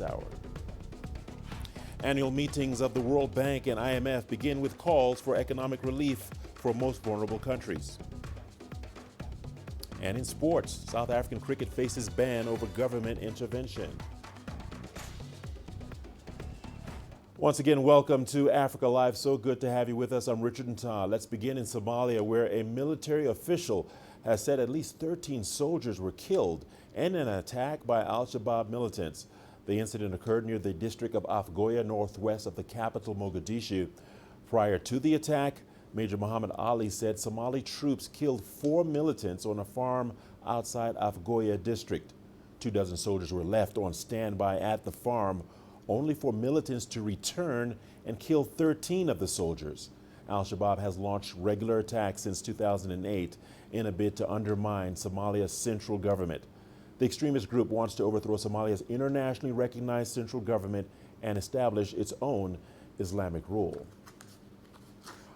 hour. Annual meetings of the World Bank and IMF begin with calls for economic relief for most vulnerable countries. And in sports, South African cricket faces ban over government intervention. Once again, welcome to Africa Live. So good to have you with us. I'm Richard Nta. Let's begin in Somalia, where a military official has said at least 13 soldiers were killed in an attack by al-Shabaab militants. The incident occurred near the district of Afgoye, northwest of the capital, Mogadishu. Prior to the attack, Major Muhammad Ali said Somali troops killed 4 militants on a farm outside Afgoye district. 24 soldiers were left on standby at the farm, only for militants to return and kill 13 of the soldiers. Al-Shabaab has launched regular attacks since 2008 in a bid to undermine Somalia's central government. The extremist group wants to overthrow Somalia's internationally recognized central government and establish its own Islamic rule.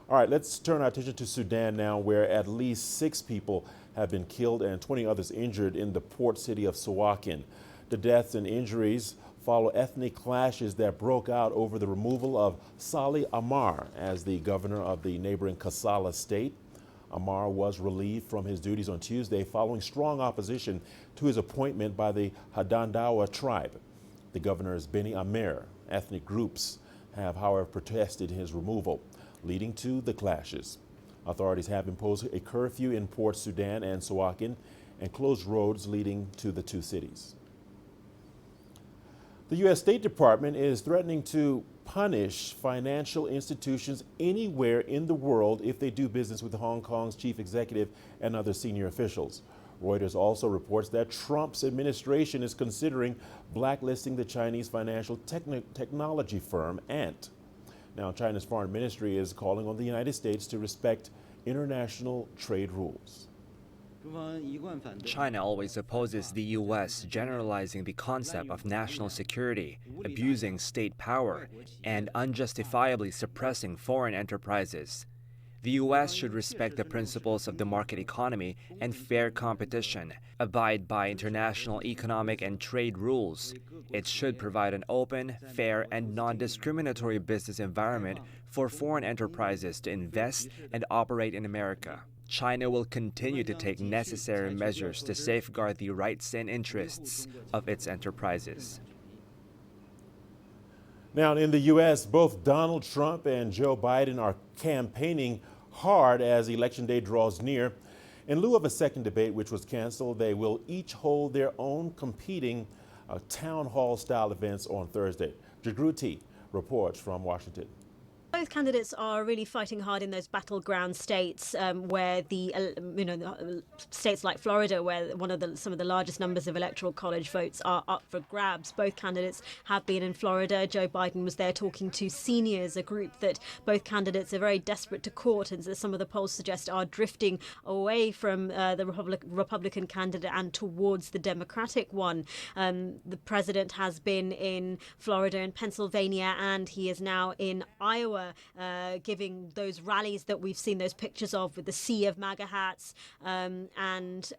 All right, let's turn our attention to Sudan now, where at least 6 people have been killed and 20 others injured in the port city of Suakin. The deaths and injuries follow ethnic clashes that broke out over the removal of Salih Amar as the governor of the neighboring Kassala state. Amar was relieved from his duties on Tuesday following strong opposition to his appointment by the Hadandawa tribe. The governor's Beni Amer ethnic groups have, however, protested his removal, leading to the clashes. Authorities have imposed a curfew in Port Sudan and Suakin and closed roads leading to the two cities. The U.S. State Department is threatening to punish financial institutions anywhere in the world if they do business with Hong Kong's chief executive and other senior officials. Reuters also reports that Trump's administration is considering blacklisting the Chinese financial technology firm Ant. Now, China's foreign ministry is calling on the United States to respect international trade rules. China always opposes the U.S. generalizing the concept of national security, abusing state power, and unjustifiably suppressing foreign enterprises. The U.S. should respect the principles of the market economy and fair competition, abide by international economic and trade rules. It should provide an open, fair, and non-discriminatory business environment for foreign enterprises to invest and operate in America. China will continue to take necessary measures to safeguard the rights and interests of its enterprises. Now, in the U.S., both Donald Trump and Joe Biden are campaigning hard as Election Day draws near. In lieu of a second debate, which was canceled, they will each hold their own competing town hall-style events on Thursday. Jagruti reports from Washington. Both candidates are really fighting hard in those battleground states where states like Florida, where some of the largest numbers of electoral college votes are up for grabs. Both candidates have been in Florida. Joe Biden was there talking to seniors, a group that both candidates are very desperate to court, and some of the polls suggest are drifting away from the Republican candidate and towards the Democratic one. The president has been in Florida and Pennsylvania, and he is now in Iowa. Giving those rallies that we've seen those pictures of with the sea of MAGA hats, and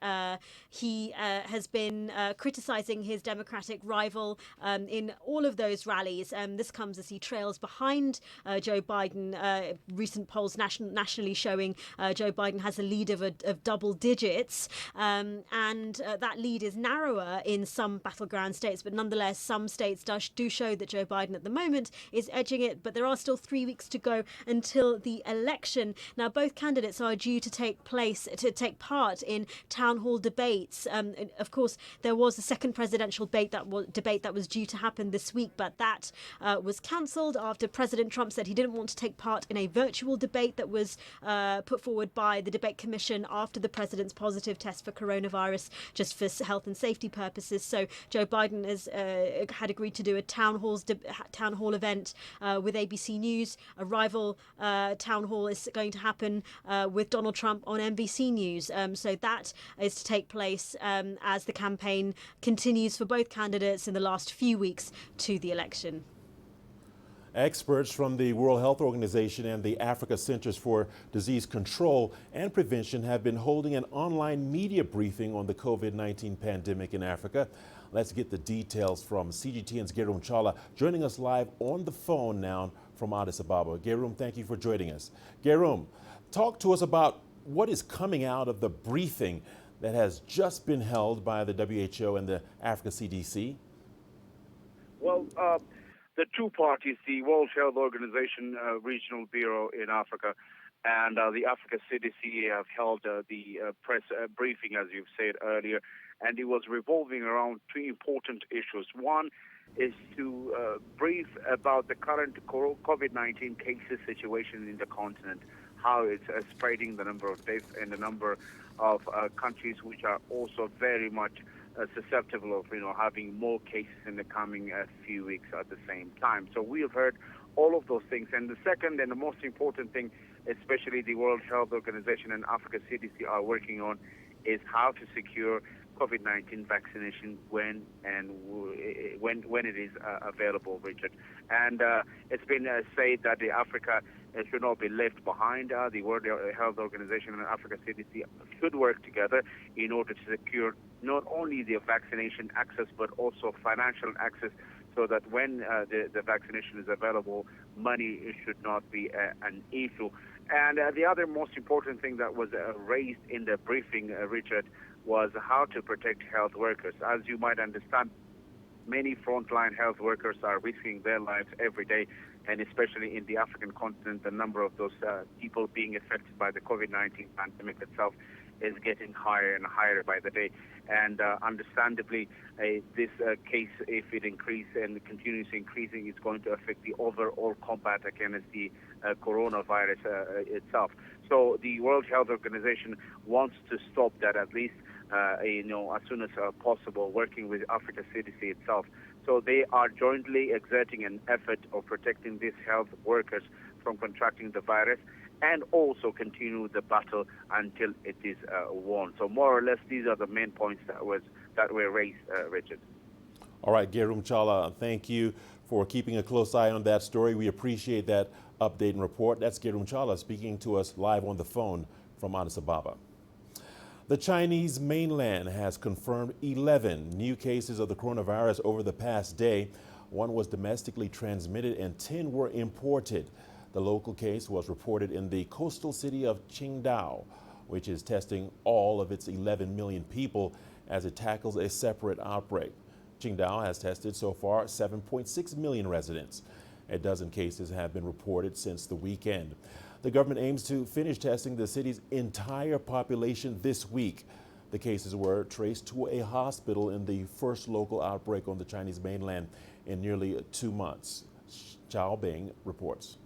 he has been criticizing his Democratic rival in all of those rallies. This comes as he trails behind Joe Biden. Recent polls nationally showing Joe Biden has a lead of double digits, and that lead is narrower in some battleground states, but nonetheless some states do show that Joe Biden at the moment is edging it, but there are still 3 weeks to go until the election. Now, both candidates are due to take part in town hall debates. Of course, there was a second presidential debate that was due to happen this week, but that was cancelled after President Trump said he didn't want to take part in a virtual debate that was put forward by the debate commission after the president's positive test for coronavirus, just for health and safety purposes. So Joe Biden had agreed to do a town hall event with ABC News. A rival town hall is going to happen with Donald Trump on NBC News. So that is to take place as the campaign continues for both candidates in the last few weeks to the election. Experts from the World Health Organization and the Africa Centers for Disease Control and Prevention have been holding an online media briefing on the COVID-19 pandemic in Africa. Let's get the details from CGTN's Gerum Chala, joining us live on the phone now from Addis Ababa. Gerum, thank you for joining us. Gerum, talk to us about what is coming out of the briefing that has just been held by the WHO and the Africa CDC. Well, the two parties, the World Health Organization Regional Bureau in Africa and the Africa CDC, have held the press briefing, as you've said earlier, and it was revolving around two important issues. One is to brief about the current COVID-19 cases situation in the continent, how it's spreading, the number of deaths, and the number of countries which are also very much susceptible of having more cases in the coming few weeks at the same time. So we have heard all of those things. And the second and the most important thing, especially the World Health Organization and Africa CDC are working on, is how to secure COVID-19 vaccination when it is available, Richard. And it's been said that the Africa should not be left behind. The World Health Organization and Africa CDC should work together in order to secure not only the vaccination access but also financial access, so that when the vaccination is available, money should not be an issue. And the other most important thing that was raised in the briefing, Richard, was how to protect health workers. As you might understand, many frontline health workers are risking their lives every day, and especially in the African continent, the number of those people being affected by the COVID-19 pandemic itself is getting higher and higher by the day. And understandably, this case, if it increases and continues increasing, is going to affect the overall combat against the coronavirus itself. So the World Health Organization wants to stop that at least, as soon as possible, working with Africa CDC itself. So they are jointly exerting an effort of protecting these health workers from contracting the virus, and also continue the battle until it is won. So more or less, these are the main points that were raised, Richard. All right, Gerum Chala, thank you for keeping a close eye on that story. We appreciate that update and report. That's Gerum Chala speaking to us live on the phone from Addis Ababa. The Chinese mainland has confirmed 11 new cases of the coronavirus over the past day. One was domestically transmitted and 10 were imported. The local case was reported in the coastal city of Qingdao, which is testing all of its 11 million people as it tackles a separate outbreak. Qingdao has tested so far 7.6 million residents. A dozen cases have been reported since the weekend. The government aims to finish testing the city's entire population this week. The cases were traced to a hospital in the first local outbreak on the Chinese mainland in nearly 2 months. Chao Bing reports.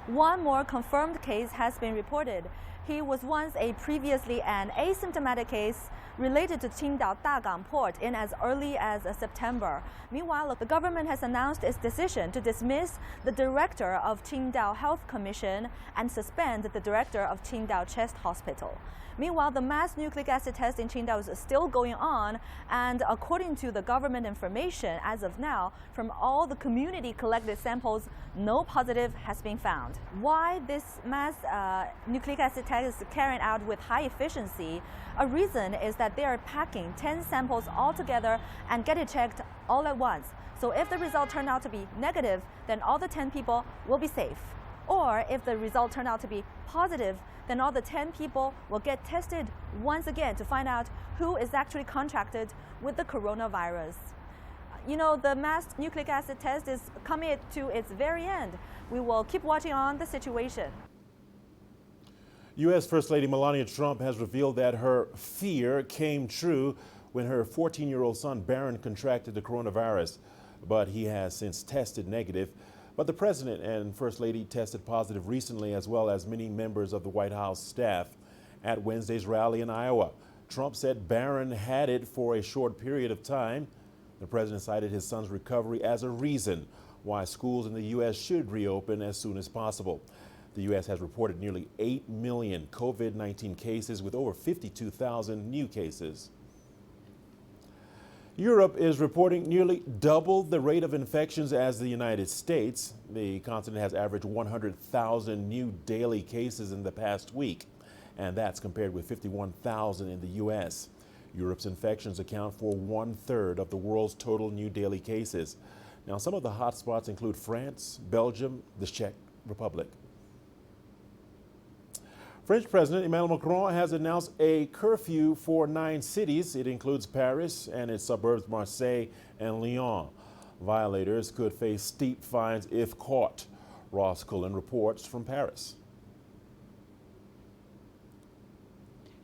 One more confirmed case has been reported. He was once a previously an asymptomatic case related to Qingdao Dagang port in as early as September. Meanwhile, the government has announced its decision to dismiss the director of Qingdao Health Commission and suspend the director of Qingdao Chest Hospital. Meanwhile, the mass nucleic acid test in Qingdao is still going on, and according to the government information, as of now, from all the community collected samples, no positive has been found. Why this mass nucleic acid test is carried out with high efficiency? A reason is that they are packing 10 samples all together and get it checked all at once. So if the result turned out to be negative, then all the 10 people will be safe. Or if the result turned out to be positive, then all the 10 people will get tested once again to find out who is actually contracted with the coronavirus. You know, the mass nucleic acid test is coming to its very end. We will keep watching on the situation. U.S. First Lady Melania Trump has revealed that her fear came true when her 14-year-old son Barron contracted the coronavirus, but he has since tested negative. But the president and First Lady tested positive recently, as well as many members of the White House staff. At Wednesday's rally in Iowa, Trump said Barron had it for a short period of time. The president cited his son's recovery as a reason why schools in the U.S. should reopen as soon as possible. The U.S. has reported nearly 8 million COVID-19 cases with over 52,000 new cases. Europe is reporting nearly double the rate of infections as the United States. The continent has averaged 100,000 new daily cases in the past week, and that's compared with 51,000 in the U.S. Europe's infections account for 1/3 of the world's total new daily cases. Now, some of the hotspots include France, Belgium, the Czech Republic. French President Emmanuel Macron has announced a curfew for 9 cities. It includes Paris and its suburbs Marseille and Lyon. Violators could face steep fines if caught. Ross Cullen reports from Paris.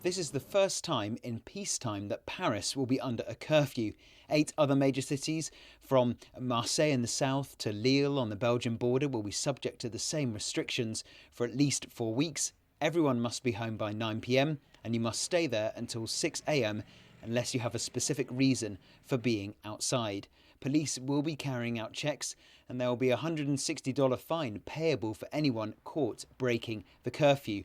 This is the first time in peacetime that Paris will be under a curfew. 8 other major cities, from Marseille in the south to Lille on the Belgian border, will be subject to the same restrictions for at least 4 weeks. Everyone must be home by 9 p.m. and you must stay there until 6 a.m. unless you have a specific reason for being outside. Police will be carrying out checks and there will be a $160 fine payable for anyone caught breaking the curfew.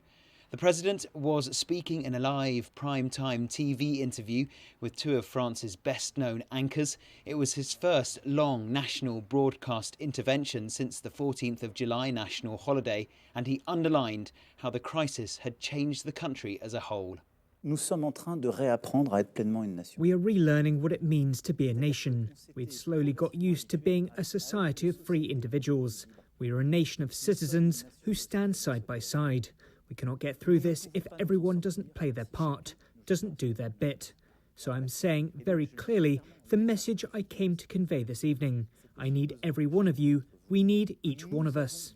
The president was speaking in a live prime-time TV interview with 2 of France's best-known anchors. It was his first long national broadcast intervention since the 14th of July national holiday, and he underlined how the crisis had changed the country as a whole. Nous sommes en train de réapprendre à être pleinement une nation. We are relearning what it means to be a nation. We'd slowly got used to being a society of free individuals. We are a nation of citizens who stand side by side. We cannot get through this if everyone doesn't play their part, doesn't do their bit. So I'm saying very clearly the message I came to convey this evening. I need every one of you. We need each one of us.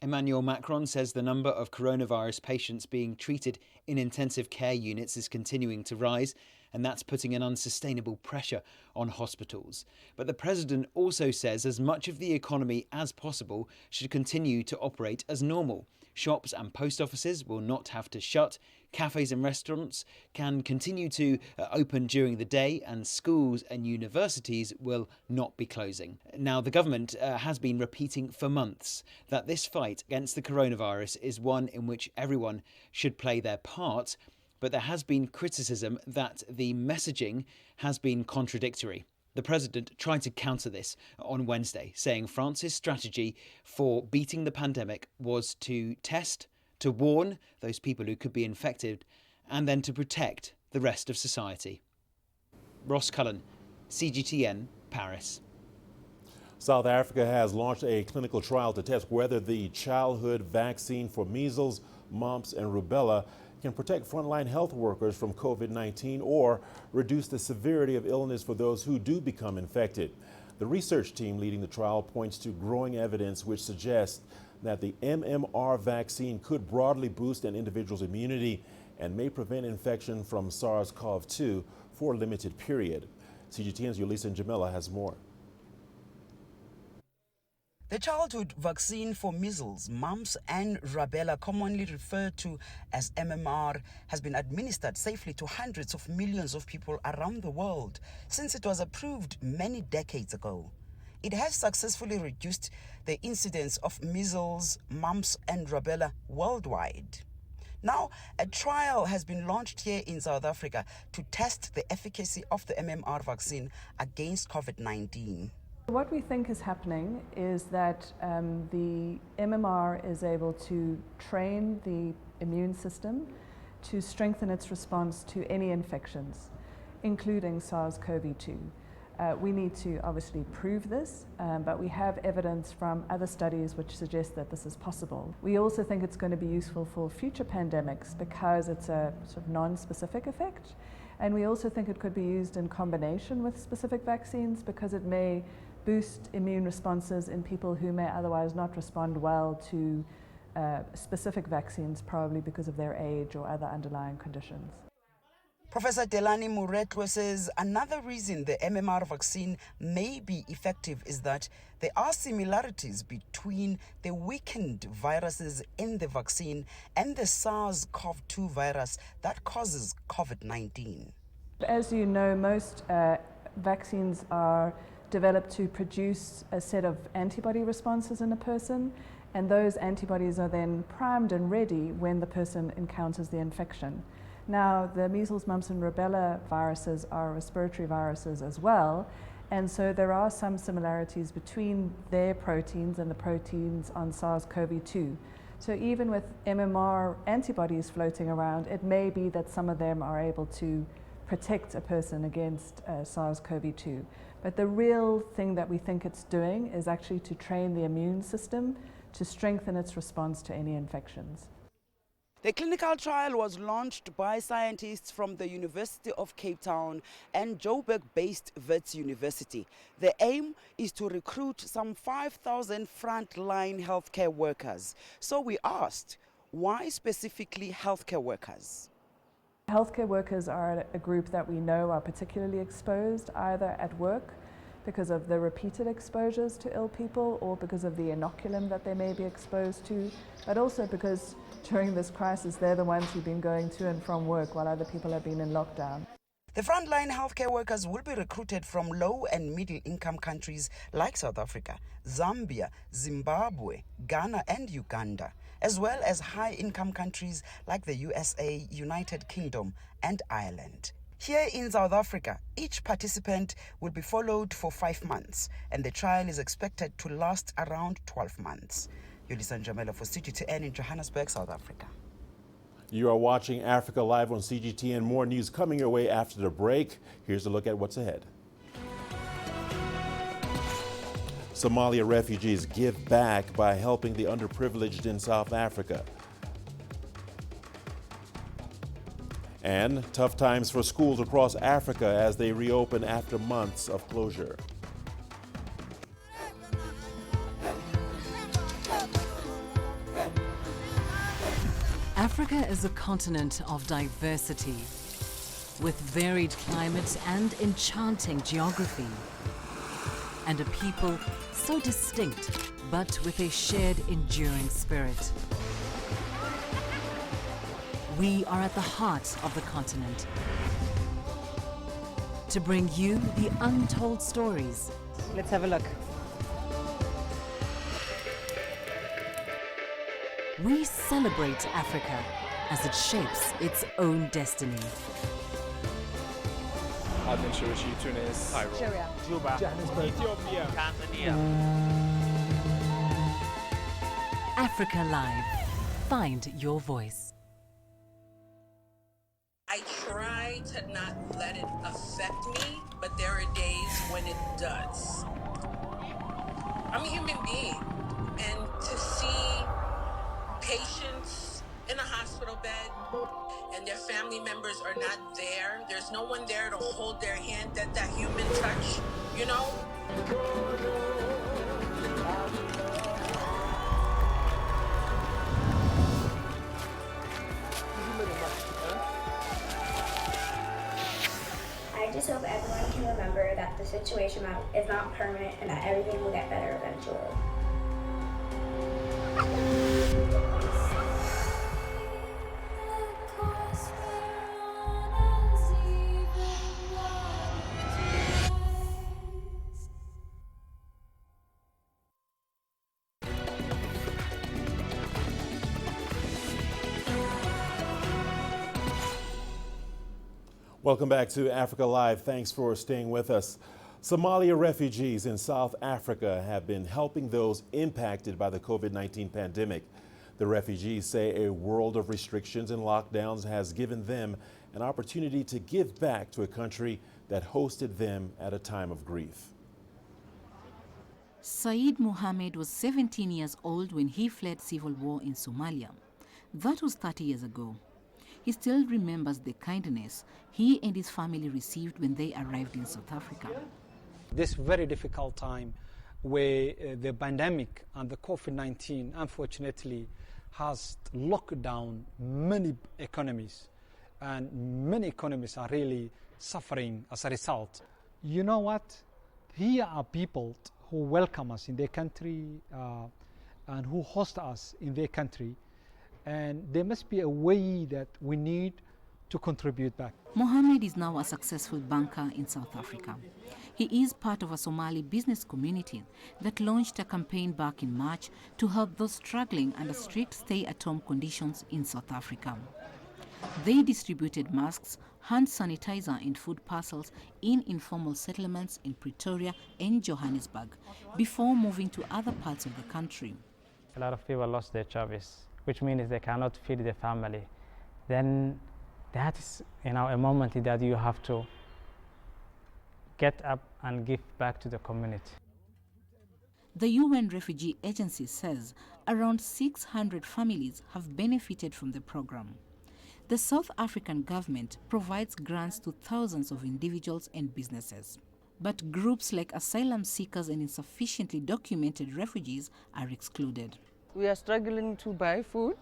Emmanuel Macron says the number of coronavirus patients being treated in intensive care units is continuing to rise, and that's putting an unsustainable pressure on hospitals. But the president also says as much of the economy as possible should continue to operate as normal. Shops and post offices will not have to shut. Cafes and restaurants can continue to open during the day, and schools and universities will not be closing. Now, the government has been repeating for months that this fight against the coronavirus is one in which everyone should play their part, but there has been criticism that the messaging has been contradictory. The president tried to counter this on Wednesday, saying France's strategy for beating the pandemic was to test, to warn those people who could be infected, and then to protect the rest of society. Ross Cullen, CGTN, Paris. South Africa has launched a clinical trial to test whether the childhood vaccine for measles, mumps, and rubella can protect frontline health workers from COVID-19 or reduce the severity of illness for those who do become infected. The research team leading the trial points to growing evidence which suggests that the MMR vaccine could broadly boost an individual's immunity and may prevent infection from SARS-CoV-2 for a limited period. CGTN's Yulisa Njamila has more. The childhood vaccine for measles, mumps and rubella, commonly referred to as MMR, has been administered safely to hundreds of millions of people around the world since it was approved many decades ago. It has successfully reduced the incidence of measles, mumps and rubella worldwide. Now, a trial has been launched here in South Africa to test the efficacy of the MMR vaccine against COVID-19. What we think is happening is that the MMR is able to train the immune system to strengthen its response to any infections, including SARS-CoV-2. We need to obviously prove this, but we have evidence from other studies which suggest that this is possible. We also think it's going to be useful for future pandemics because it's a sort of non-specific effect. And we also think it could be used in combination with specific vaccines because it may boost immune responses in people who may otherwise not respond well to specific vaccines, probably because of their age or other underlying conditions. Professor Delani Muretwa says another reason the MMR vaccine may be effective is that there are similarities between the weakened viruses in the vaccine and the SARS-CoV-2 virus that causes COVID-19. As you know, most vaccines are developed to produce a set of antibody responses in a person, and those antibodies are then primed and ready when the person encounters the infection. Now, the measles, mumps and rubella viruses are respiratory viruses as well, and so there are some similarities between their proteins and the proteins on SARS-CoV-2. So even with MMR antibodies floating around, it may be that some of them are able to protect a person against SARS-CoV-2. But the real thing that we think it's doing is actually to train the immune system to strengthen its response to any infections. The clinical trial was launched by scientists from the University of Cape Town and Joburg-based Wits University. The aim is to recruit some 5,000 frontline healthcare workers. So we asked, why specifically healthcare workers? Healthcare workers are a group that we know are particularly exposed either at work because of the repeated exposures to ill people or because of the inoculum that they may be exposed to, but also because during this crisis they're the ones who've been going to and from work while other people have been in lockdown. The frontline healthcare workers will be recruited from low and middle income countries like South Africa, Zambia, Zimbabwe, Ghana and Uganda, as well as high income countries like the USA, United Kingdom and Ireland. Here in South Africa, each participant will be followed for 5 months and the trial is expected to last around 12 months. Yolisa Njamela for CGTN in Johannesburg, South Africa. You are watching Africa Live on CGTN. More news coming your way after the break. Here's a look at what's ahead. Somalia refugees give back by helping the underprivileged in South Africa. And tough times for schools across Africa as they reopen after months of closure. Africa is a continent of diversity, with varied climates and enchanting geography, and a people so distinct, but with a shared enduring spirit. We are at the heart of the continent to bring you the untold stories. Let's have a look. We celebrate Africa as it shapes its own destiny. Tunis, Cairo, Syria, Juba, Johannesburg, Ethiopia, Tanzania. Africa Live. Find your voice. I try to not let it affect me, but there are days when it does. I'm a human being, and to see patients in a hospital bed and their family members are not there, there's no one there to hold their hand, that human touch, you know? I just hope everyone can remember that the situation is not permanent and that everything will get better eventually. Welcome back to Africa Live. Thanks for staying with us. Somalia refugees in South Africa have been helping those impacted by the COVID-19 pandemic. The refugees say a world of restrictions and lockdowns has given them an opportunity to give back to a country that hosted them at a time of grief. Saeed Mohammed was 17 years old when he fled civil war in Somalia. That was 30 years ago. He still remembers the kindness he and his family received when they arrived in South Africa. This very difficult time where the pandemic and the COVID-19 unfortunately has locked down many economies, and many economies are really suffering as a result. You know what? Here are people who welcome us in their country and who host us in their country. And there must be a way that we need to contribute back. Mohammed is now a successful banker in South Africa. He is part of a Somali business community that launched a campaign back in March to help those struggling under strict stay-at-home conditions in South Africa. They distributed masks, hand sanitizer and food parcels in informal settlements in Pretoria and Johannesburg before moving to other parts of the country. A lot of people lost their jobs, which means they cannot feed their family. Then that is, a moment that you have to get up and give back to the community. The UN Refugee Agency says around 600 families have benefited from the program. The South African government provides grants to thousands of individuals and businesses. But groups like asylum seekers and insufficiently documented refugees are excluded. We are struggling to buy food,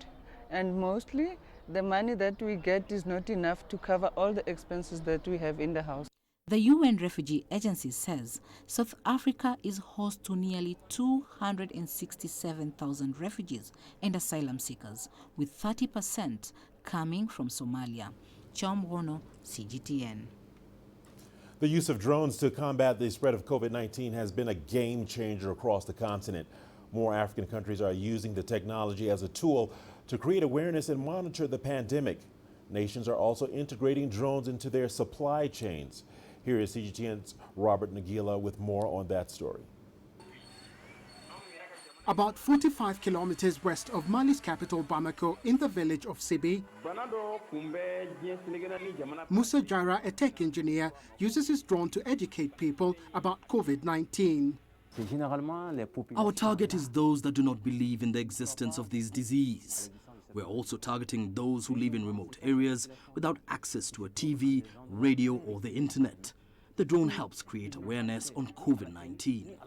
and mostly the money that we get is not enough to cover all the expenses that we have in the house. The UN Refugee Agency says South Africa is host to nearly 267,000 refugees and asylum seekers, with 30% coming from Somalia. Chomwono, CGTN. The use of drones to combat the spread of COVID-19 has been a game changer across the continent. More African countries are using the technology as a tool to create awareness and monitor the pandemic. Nations are also integrating drones into their supply chains. Here is CGTN's Robert Nagila with more on that story. About 45 kilometers west of Mali's capital Bamako, in the village of Sibi, Musa Jara, a tech engineer, uses his drone to educate people about COVID-19. Our target is those that do not believe in the existence of this disease. We're also targeting those who live in remote areas without access to a TV, radio, or the internet. The drone helps create awareness on COVID-19.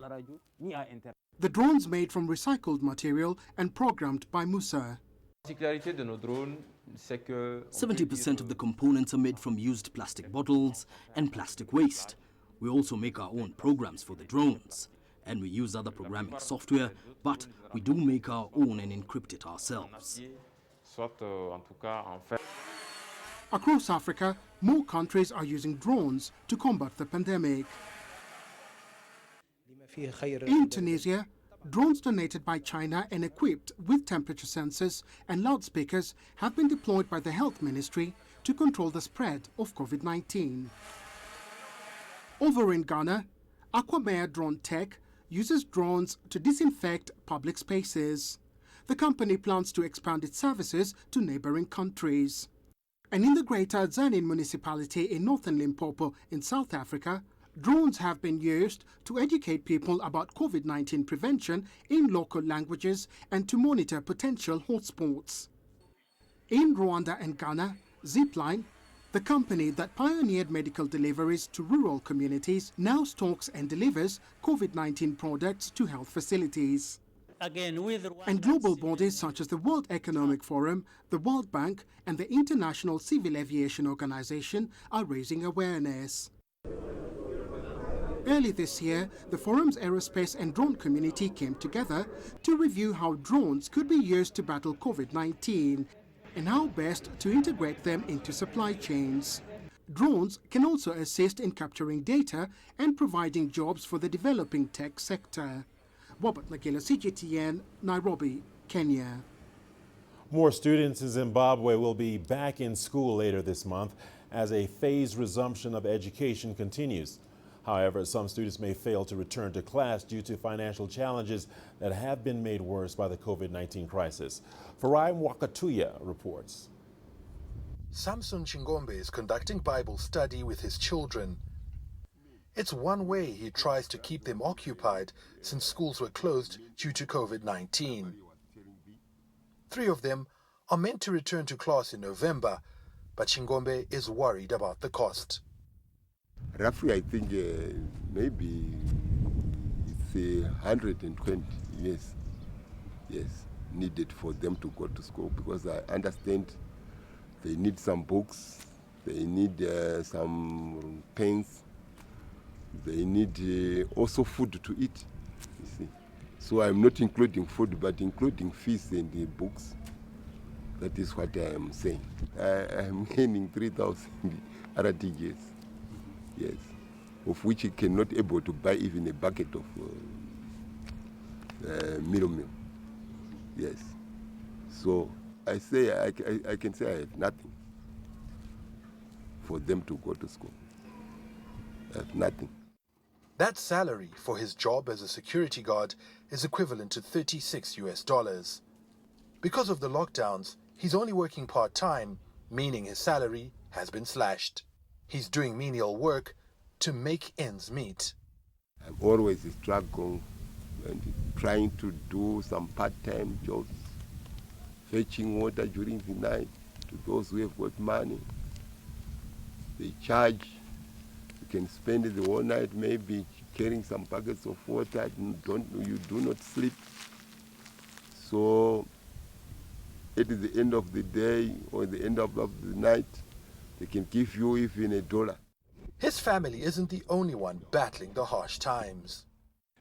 The drone's made from recycled material and programmed by Musa. 70% of the components are made from used plastic bottles and plastic waste. We also make our own programs for the drones. And we use other programming software, but we do make our own and encrypt it ourselves. Across Africa, more countries are using drones to combat the pandemic. In Tunisia, drones donated by China and equipped with temperature sensors and loudspeakers have been deployed by the Health Ministry to control the spread of COVID-19. Over in Ghana, Aquamare Drone Tech uses drones to disinfect public spaces. The company plans to expand its services to neighboring countries. And in the Greater Zanin municipality in northern Limpopo in South Africa, drones have been used to educate people about COVID-19 prevention in local languages and to monitor potential hotspots. In Rwanda and Ghana, Zipline, the company that pioneered medical deliveries to rural communities, now stocks and delivers COVID-19 products to health facilities. And global bodies such as the World Economic Forum, the World Bank, and the International Civil Aviation Organization are raising awareness. Early this year, the forum's aerospace and drone community came together to review how drones could be used to battle COVID-19 and how best to integrate them into supply chains. Drones can also assist in capturing data and providing jobs for the developing tech sector. Robert Nagila, CGTN, Nairobi, Kenya. More students in Zimbabwe will be back in school later this month as a phased resumption of education continues. However, some students may fail to return to class due to financial challenges that have been made worse by the COVID-19 crisis. Farai Mwakatuya reports. Samson Chingombe is conducting Bible study with his children. It's one way he tries to keep them occupied since schools were closed due to COVID-19. 3 of them are meant to return to class in November, but Chingombe is worried about the cost. Roughly, I think maybe it's 120 years, needed for them to go to school, because I understand they need some books, they need some pens, they need also food to eat, you see. So I'm not including food, but including fees and the books. That is what I am saying. I'm gaining 3,000 RTGs. Yes, of which he cannot able to buy even a bucket of meal. Yes, so I say I can say I have nothing for them to go to school. I have nothing. That salary for his job as a security guard is equivalent to $36 US. Because of the lockdowns, he's only working part-time, meaning his salary has been slashed. He's doing menial work to make ends meet. I'm always struggling and trying to do some part-time jobs, fetching water during the night to those who have got money. They charge. You can spend the whole night maybe carrying some buckets of water. You do not sleep. So at the end of the day or the end of the night, they can give you even $1. His family isn't the only one battling the harsh times.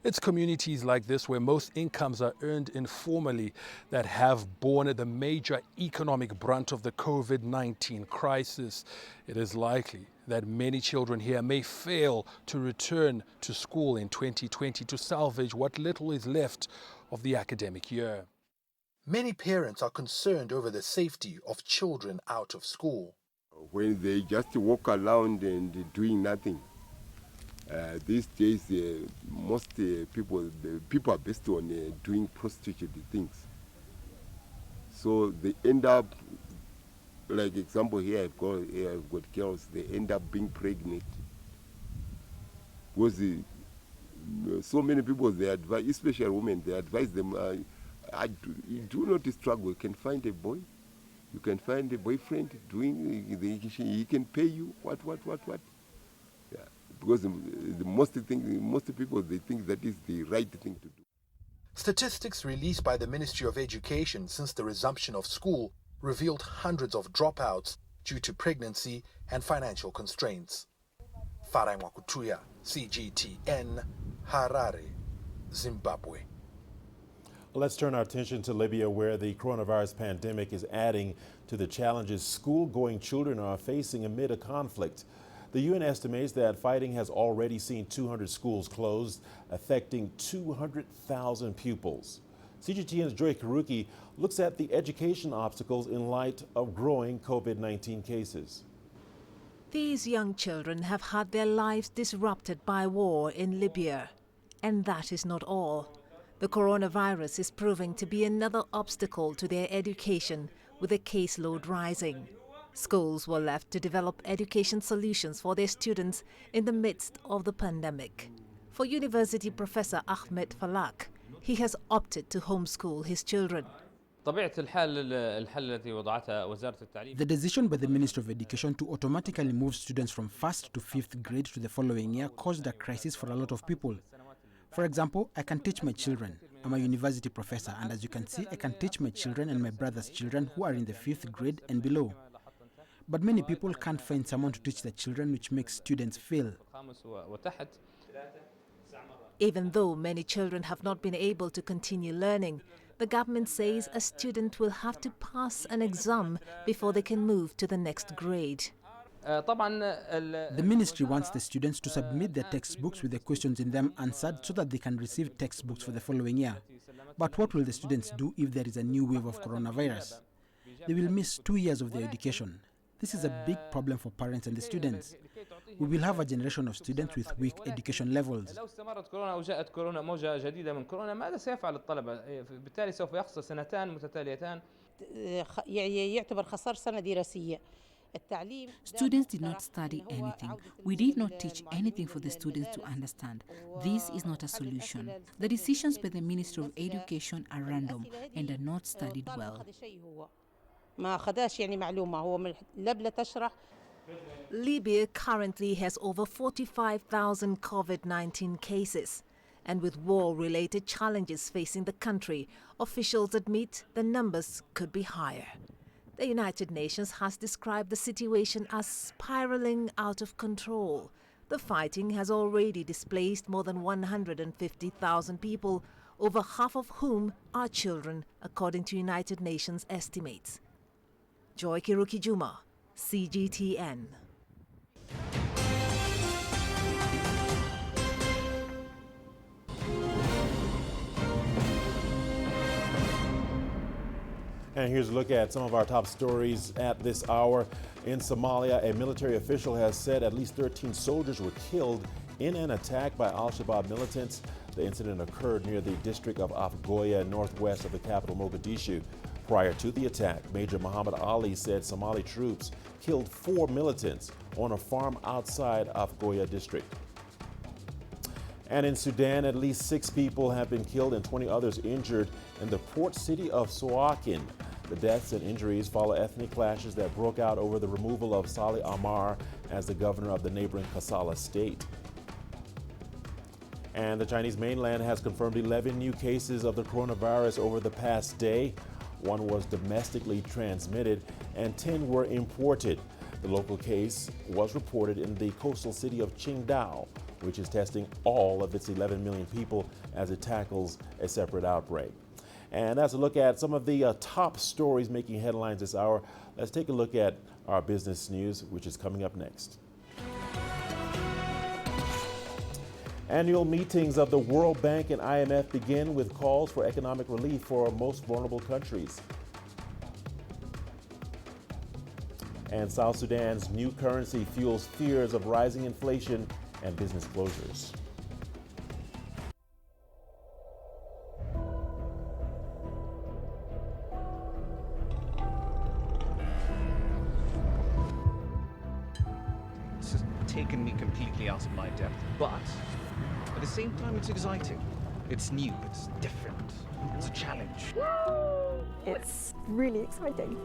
It's communities like this where most incomes are earned informally that have borne the major economic brunt of the COVID-19 crisis. It is likely that many children here may fail to return to school in 2020 to salvage what little is left of the academic year. Many parents are concerned over the safety of children out of school. When they just walk around and doing nothing, these days, most people are based on doing prostituted things. So they end up, like example here, I've got girls, they end up being pregnant. Because so many people, they advise, especially women, they advise them, do not struggle, you can find a boy, you can find a boyfriend, he can pay you, what. Yeah. Because most people, they think that is the right thing to do. Statistics released by the Ministry of Education since the resumption of school revealed hundreds of dropouts due to pregnancy and financial constraints. Farai Mwakutuya, CGTN, Harare, Zimbabwe. Let's turn our attention to Libya, where the coronavirus pandemic is adding to the challenges school-going children are facing amid a conflict. The UN estimates that fighting has already seen 200 schools closed, affecting 200,000 pupils. CGTN's Joy Karuki looks at the education obstacles in light of growing COVID-19 cases. These young children have had their lives disrupted by war in Libya. And that is not all. The coronavirus is proving to be another obstacle to their education, with the caseload rising. Schools were left to develop education solutions for their students in the midst of the pandemic. For University Professor Ahmed Falak, he has opted to homeschool his children. The decision by the Ministry of Education to automatically move students from 1st to 5th grade to the following year caused a crisis for a lot of people. For example, I can teach my children. I'm a university professor, and as you can see, I can teach my children and my brother's children who are in the 5th grade and below. But many people can't find someone to teach their children, which makes students fail. Even though many children have not been able to continue learning, the government says a student will have to pass an exam before they can move to the next grade. The ministry wants the students to submit their textbooks with the questions in them answered so that they can receive textbooks for the following year. But what will the students do if there is a new wave of coronavirus? They will miss 2 years of their education. This is a big problem for parents and the students. We will have a generation of students with weak education levels. Students did not study anything. We did not teach anything for the students to understand. This is not a solution. The decisions by the Ministry of Education are random and are not studied well. Libya currently has over 45,000 COVID-19 cases. And with war-related challenges facing the country, officials admit the numbers could be higher. The United Nations has described the situation as spiraling out of control. The fighting has already displaced more than 150,000 people, over half of whom are children, according to United Nations estimates. Joy Kiruki Juma, CGTN. And here's a look at some of our top stories at this hour. In Somalia, a military official has said at least 13 soldiers were killed in an attack by al-Shabaab militants. The incident occurred near the district of Afgoya, northwest of the capital Mogadishu. Prior to the attack, Major Muhammad Ali said Somali troops killed 4 militants on a farm outside of Goya district. And in Sudan, at least 6 people have been killed and 20 others injured in the port city of Suakin. The deaths and injuries follow ethnic clashes that broke out over the removal of Salih Amar as the governor of the neighboring Kassala state. And the Chinese mainland has confirmed 11 new cases of the coronavirus over the past day. 1 was domestically transmitted and 10 were imported. The local case was reported in the coastal city of Qingdao, which is testing all of its 11 million people as it tackles a separate outbreak. And that's a look at some of the top stories making headlines this hour. Let's take a look at our business news, which is coming up next. Annual meetings of the World Bank and IMF begin with calls for economic relief for most vulnerable countries. And South Sudan's new currency fuels fears of rising inflation and business closures. It's just taken me completely out of my depth, but at the same time it's exciting. It's new, it's different, it's a challenge. It's really exciting.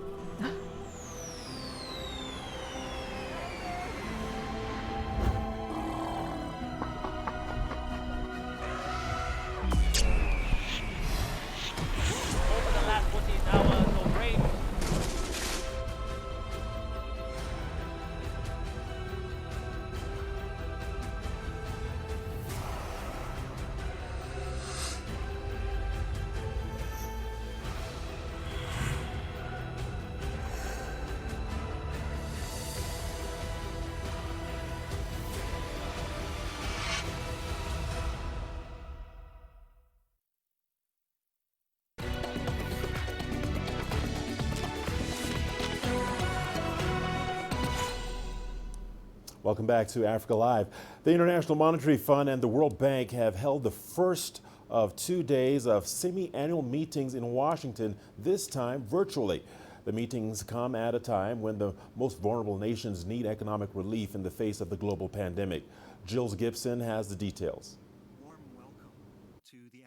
Welcome back to Africa Live. The International Monetary Fund and the World Bank have held the first of 2 days of semi-annual meetings in Washington, this time virtually. The meetings come at a time when the most vulnerable nations need economic relief in the face of the global pandemic. Jills Gibson has the details.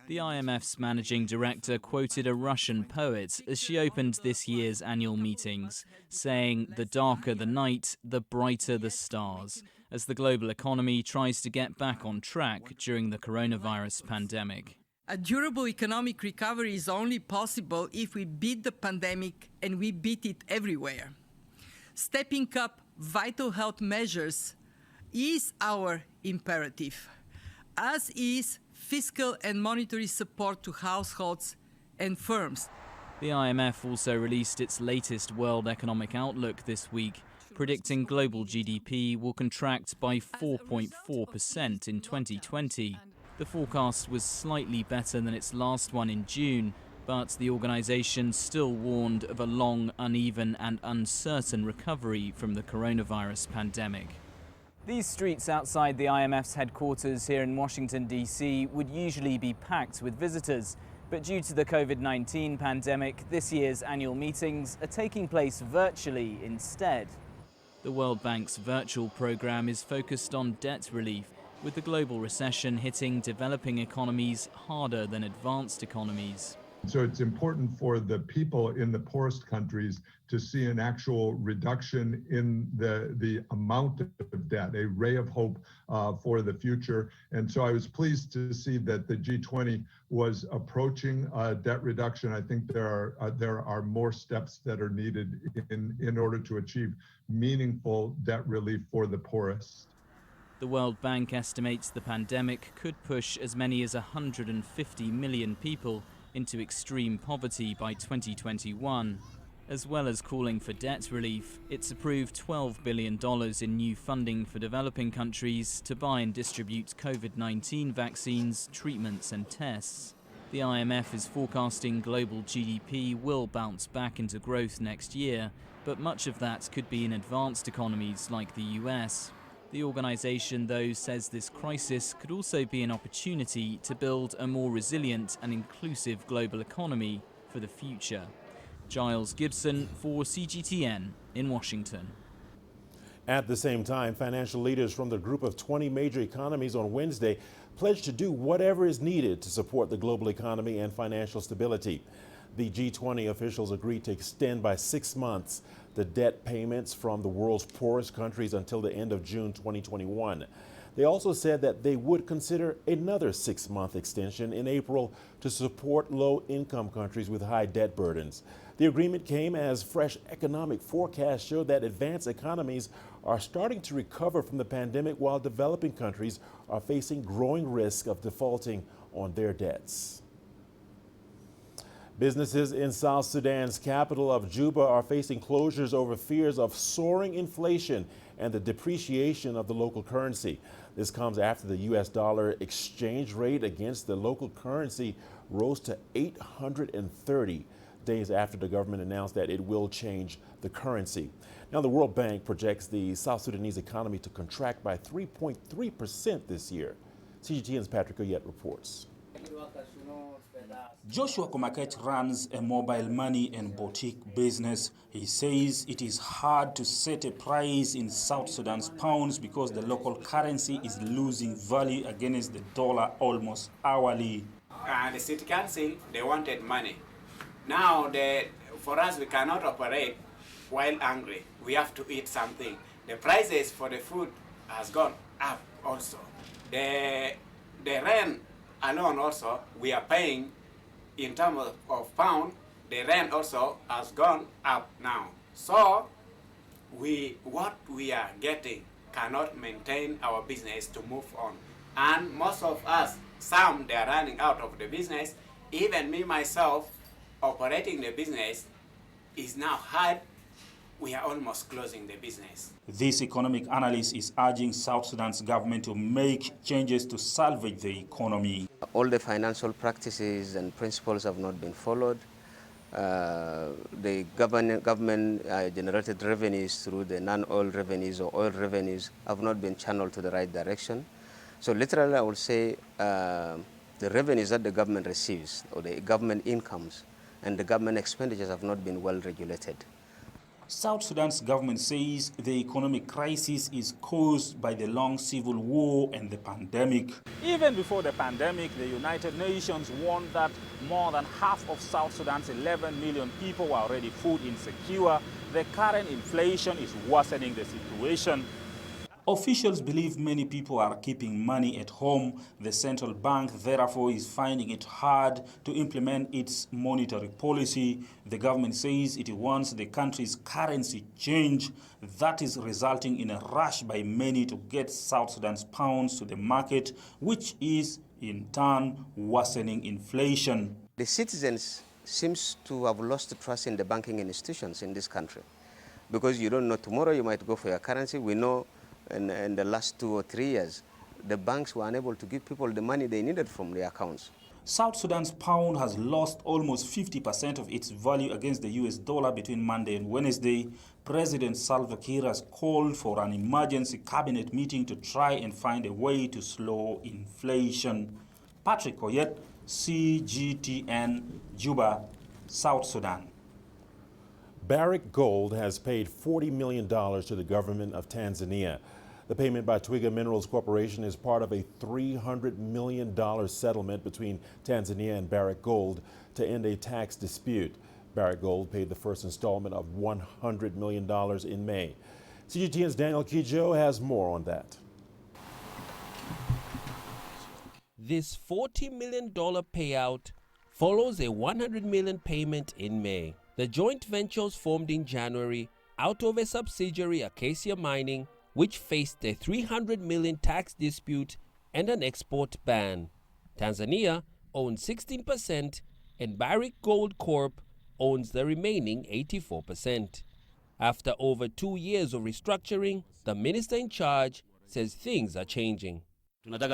The IMF's managing director quoted a Russian poet as she opened this year's annual meetings, saying, "The darker the night, the brighter the stars," as the global economy tries to get back on track during the coronavirus pandemic. A durable economic recovery is only possible if we beat the pandemic, and we beat it everywhere. Stepping up vital health measures is our imperative, as is fiscal and monetary support to households and firms. The IMF also released its latest World Economic Outlook this week, predicting global GDP will contract by 4.4% in 2020. The forecast was slightly better than its last one in June, but the organisation still warned of a long, uneven and uncertain recovery from the coronavirus pandemic. These streets outside the IMF's headquarters here in Washington, D.C. would usually be packed with visitors, but due to the COVID-19 pandemic, this year's annual meetings are taking place virtually instead. The World Bank's virtual program is focused on debt relief, with the global recession hitting developing economies harder than advanced economies. So it's important for the people in the poorest countries to see an actual reduction in the amount of debt, a ray of hope for the future. And so I was pleased to see that the G20 was approaching debt reduction. I think there are more steps that are needed in order to achieve meaningful debt relief for the poorest. The World Bank estimates the pandemic could push as many as 150 million people into extreme poverty by 2021. As well as calling for debt relief, it's approved $12 billion in new funding for developing countries to buy and distribute COVID-19 vaccines, treatments and tests. The IMF is forecasting global GDP will bounce back into growth next year, but much of that could be in advanced economies like the U.S. The organisation, though, says this crisis could also be an opportunity to build a more resilient and inclusive global economy for the future. Giles Gibson for CGTN in Washington. At the same time, financial leaders from the group of 20 major economies on Wednesday pledged to do whatever is needed to support the global economy and financial stability. The G20 officials agreed to extend by 6 months the debt payments from the world's poorest countries until the end of June 2021. They also said that they would consider another 6-month extension in April to support low-income countries with high debt burdens. The agreement came as fresh economic forecasts show that advanced economies are starting to recover from the pandemic while developing countries are facing growing risk of defaulting on their debts. Businesses in South Sudan's capital of Juba are facing closures over fears of soaring inflation and the depreciation of the local currency. This comes after the U.S. dollar exchange rate against the local currency rose to 830 days after the government announced that it will change the currency. Now, the World Bank projects the South Sudanese economy to contract by 3.3% this year. CGTN's Patrick Oyet reports. Joshua Komaket runs a mobile money and boutique business. He says it is hard to set a price in South Sudan's pounds because the local currency is losing value against the dollar almost hourly. The city council, they wanted money. Now, for us, we cannot operate while hungry. We have to eat something. The prices for the food has gone up also. The rent alone also, we are paying in terms of pound, the rent also has gone up now. So, what we are getting cannot maintain our business to move on. And most of us, some they are running out of the business. Even me myself, operating the business is now hard. We are almost closing the business. This economic analyst is urging South Sudan's government to make changes to salvage the economy. All the financial practices and principles have not been followed. The government generated revenues through the non-oil revenues or oil revenues have not been channeled to the right direction. So literally I would say the revenues that the government receives or the government incomes and the government expenditures have not been well regulated. South Sudan's government says the economic crisis is caused by the long civil war and the pandemic. Even before the pandemic, the United Nations warned that more than half of South Sudan's 11 million people were already food insecure. The current inflation is worsening the situation. Officials believe many people are keeping money at home. The central bank, therefore, is finding it hard to implement its monetary policy. The government says it wants the country's currency changed. That is resulting in a rush by many to get South Sudan's pounds to the market, which is, in turn, worsening inflation. The citizens seems to have lost the trust in the banking institutions in this country because you don't know tomorrow you might go for your currency. We know in the last 2 or 3 years, the banks were unable to give people the money they needed from their accounts. South Sudan's pound has lost almost 50% of its value against the US dollar between Monday and Wednesday. President Salva Kiir has called for an emergency cabinet meeting to try and find a way to slow inflation. Patrick Oyet, CGTN, Juba, South Sudan. Barrick Gold has paid $40 million to the government of Tanzania. The payment by Twiga Minerals Corporation is part of a $300 million settlement between Tanzania and Barrick Gold to end a tax dispute. Barrick Gold paid the first installment of $100 million in May. CGTN's Daniel Kijo has more on that. This $40 million payout follows a $100 million payment in May. The joint ventures formed in January out of a subsidiary, Acacia Mining, which faced a $300 million tax dispute and an export ban. Tanzania owns 16% and Barrick Gold Corp owns the remaining 84%. After over 2 years of restructuring, the minister in charge says things are changing. We want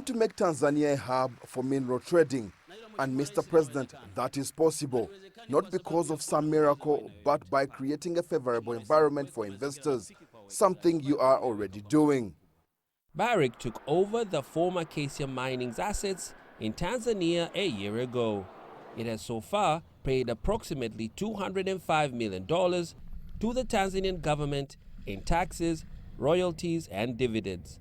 to make Tanzania a hub for mineral trading. And Mr. President, that is possible, not because of some miracle, but by creating a favorable environment for investors, something you are already doing. Barrick took over the former Acacia Mining's assets in Tanzania a year ago. It has so far paid approximately $205 million to the Tanzanian government in taxes, royalties, and dividends.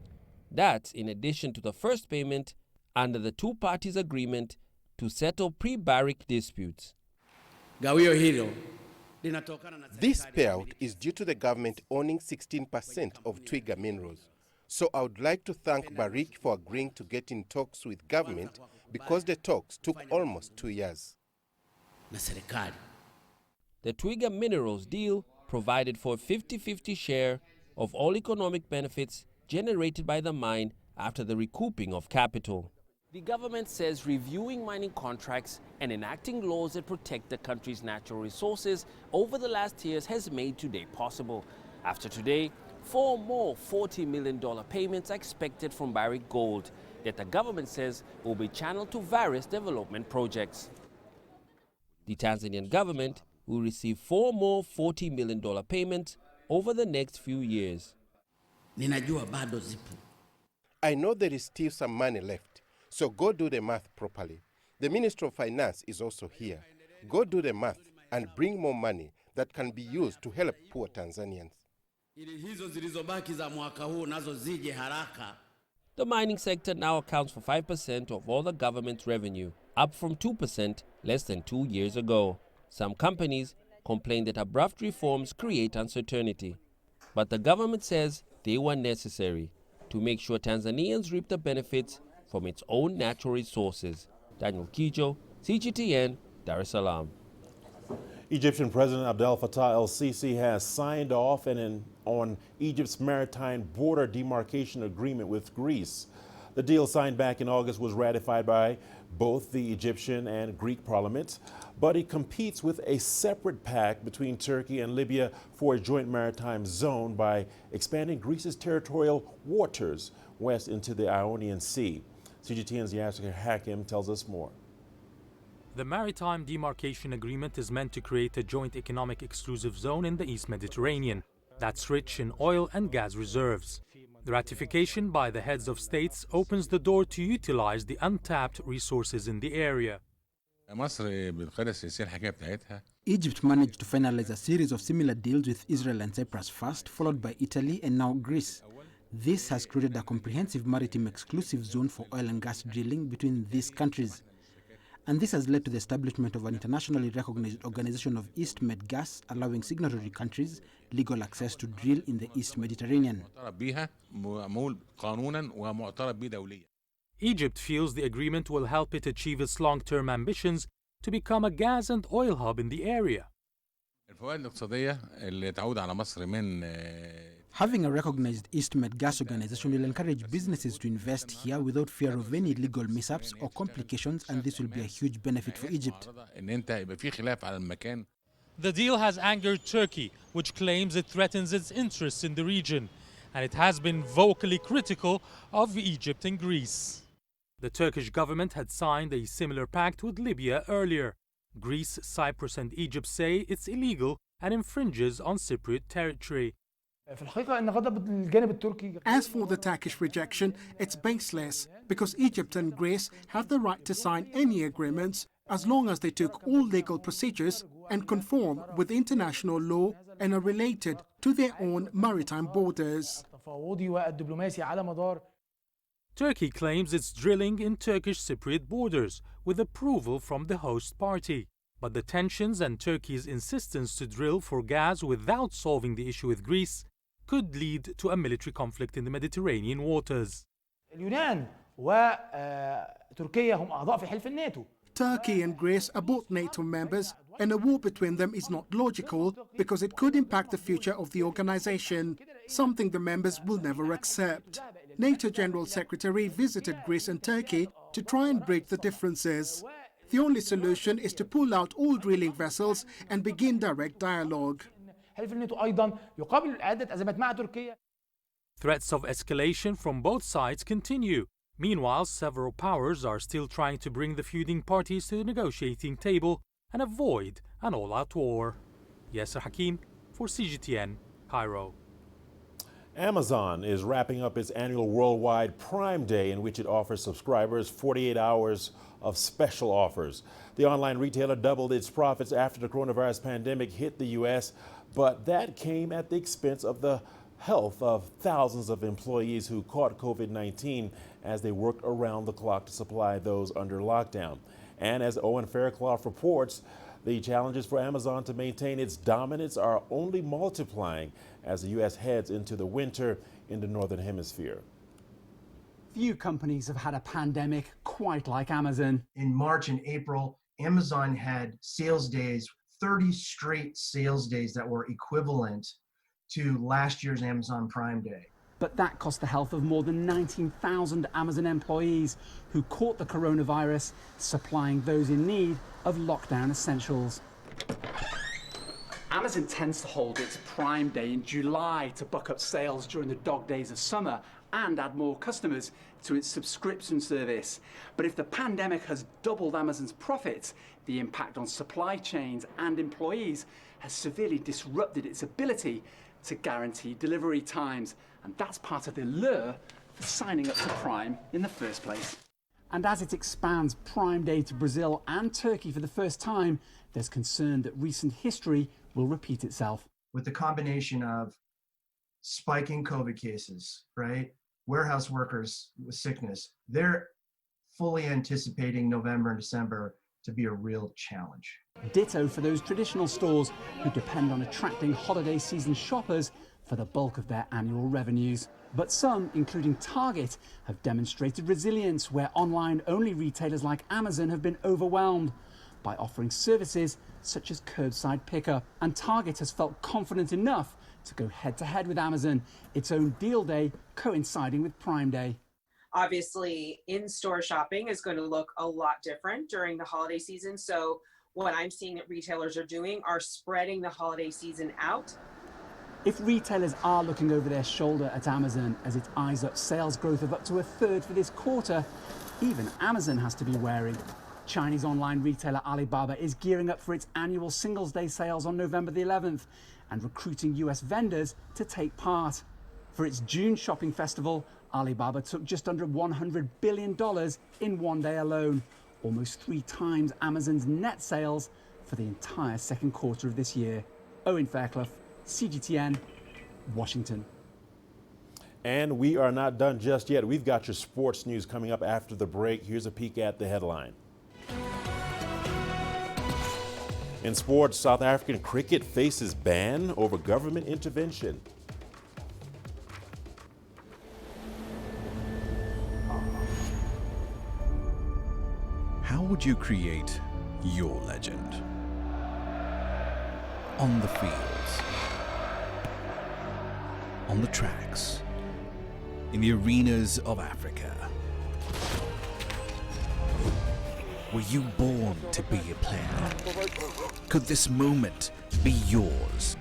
That's in addition to the first payment under the two parties' agreement to settle pre-Barrick disputes. This payout is due to the government owning 16% of Twiga Minerals. So I would like to thank Barrick for agreeing to get in talks with government because the talks took almost 2 years. The Twiga Minerals deal provided for a 50-50 share of all economic benefits generated by the mine after the recouping of capital. The government says reviewing mining contracts and enacting laws that protect the country's natural resources over the last years has made today possible. After today, 4 more $40 million payments are expected from Barrick Gold that the government says will be channeled to various development projects. The Tanzanian government will receive 4 more $40 million payments over the next few years. I know there is still some money left, so go do the math properly. The Minister of Finance is also here. Go do the math and bring more money that can be used to help poor Tanzanians. The mining sector now accounts for 5% of all the government's revenue, up from 2% less than 2 years ago. Some companies complain that abrupt reforms create uncertainty, but the government says they were necessary to make sure Tanzanians reap the benefits from its own natural resources. Daniel Kijo, CGTN, Dar es Salaam. Egyptian President Abdel Fattah el-Sisi has signed off on Egypt's maritime border demarcation agreement with Greece. The deal signed back in August was ratified by both the Egyptian and Greek parliaments, but it competes with a separate pact between Turkey and Libya for a joint maritime zone by expanding Greece's territorial waters west into the Ionian Sea. CGTN's Yasser Hakim tells us more. The Maritime Demarcation Agreement is meant to create a joint economic exclusive zone in the East Mediterranean that's rich in oil and gas reserves. The ratification by the heads of states opens the door to utilize the untapped resources in the area. Egypt managed to finalize a series of similar deals with Israel and Cyprus first, followed by Italy and now Greece. This has created a comprehensive maritime exclusive zone for oil and gas drilling between these countries. And this has led to the establishment of an internationally recognized organization of East Med Gas, allowing signatory countries legal access to drill in the East Mediterranean. Egypt feels the agreement will help it achieve its long-term ambitions to become a gas and oil hub in the area. Having a recognized East Med Gas organization will encourage businesses to invest here without fear of any legal mishaps or complications, and this will be a huge benefit for Egypt. The deal has angered Turkey, which claims it threatens its interests in the region, and it has been vocally critical of Egypt and Greece. The Turkish government had signed a similar pact with Libya earlier. Greece, Cyprus and Egypt say it's illegal and infringes on Cypriot territory. As for the Turkish rejection, it's baseless because Egypt and Greece have the right to sign any agreements as long as they took all legal procedures and conform with international law and are related to their own maritime borders. Turkey claims it's drilling in Turkish Cypriot borders with approval from the host party. But the tensions and Turkey's insistence to drill for gas without solving the issue with Greece could lead to a military conflict in the Mediterranean waters. Turkey and Greece are both NATO members, and a war between them is not logical because it could impact the future of the organization, something the members will never accept. NATO General Secretary visited Greece and Turkey to try and bridge the differences. The only solution is to pull out all drilling vessels and begin direct dialogue. Threats of escalation from both sides continue. Meanwhile, several powers are still trying to bring the feuding parties to the negotiating table and avoid an all-out war. Yasser Hakim for CGTN, Cairo. Amazon is wrapping up its annual worldwide Prime Day, in which it offers subscribers 48 hours of special offers. The online retailer doubled its profits after the coronavirus pandemic hit the U.S., but that came at the expense of the health of thousands of employees who caught COVID-19 as they worked around the clock to supply those under lockdown. And as Owen Fairclough reports, the challenges for Amazon to maintain its dominance are only multiplying as the U.S. heads into the winter in the Northern Hemisphere. Few companies have had a pandemic quite like Amazon. In March and April, Amazon had sales days, 30 straight sales days that were equivalent to last year's Amazon Prime Day. But that cost the health of more than 19,000 Amazon employees who caught the coronavirus supplying those in need of lockdown essentials. Amazon tends to hold its Prime Day in July to buck up sales during the dog days of summer and add more customers to its subscription service. But if the pandemic has doubled Amazon's profits, the impact on supply chains and employees has severely disrupted its ability to guarantee delivery times. And that's part of the allure for signing up to Prime in the first place. And as it expands Prime Day to Brazil and Turkey for the first time, there's concern that recent history will repeat itself. With the combination of spiking COVID cases, right? Warehouse workers with sickness, they're fully anticipating November and December to be a real challenge. Ditto for those traditional stores who depend on attracting holiday season shoppers for the bulk of their annual revenues. But some, including Target, have demonstrated resilience where online-only retailers like Amazon have been overwhelmed by offering services such as curbside pickup. And Target has felt confident enough to go head-to-head with Amazon, its own deal day coinciding with Prime Day. Obviously, in-store shopping is going to look a lot different during the holiday season. So what I'm seeing that retailers are doing are spreading the holiday season out. If retailers are looking over their shoulder at Amazon as it eyes up sales growth of up to a third for this quarter, even Amazon has to be wary. Chinese online retailer Alibaba is gearing up for its annual Singles Day sales on November the 11th and recruiting US vendors to take part. For its June shopping festival, Alibaba took just under $100 billion in one day alone, almost 3 times Amazon's net sales for the entire second quarter of this year. Owen Fairclough, CGTN, Washington. And we are not done just yet. We've got your sports news coming up after the break. Here's a peek at the headline. In sports, South African cricket faces ban over government intervention. How would you create your legend? On the fields, on the tracks, in the arenas of Africa. Were you born to be a player? Could this moment be yours?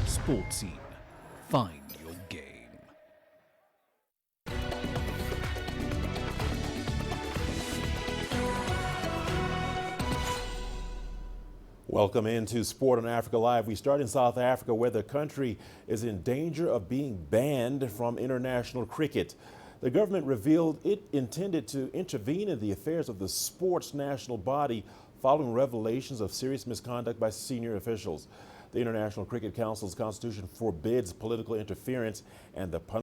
Sports Scene. Find your game. Welcome into Sport on Africa Live. We start in South Africa, where the country is in danger of being banned from international cricket. The government revealed it intended to intervene in the affairs of the sport's national body following revelations of serious misconduct by senior officials. The International Cricket Council's constitution forbids political interference, and the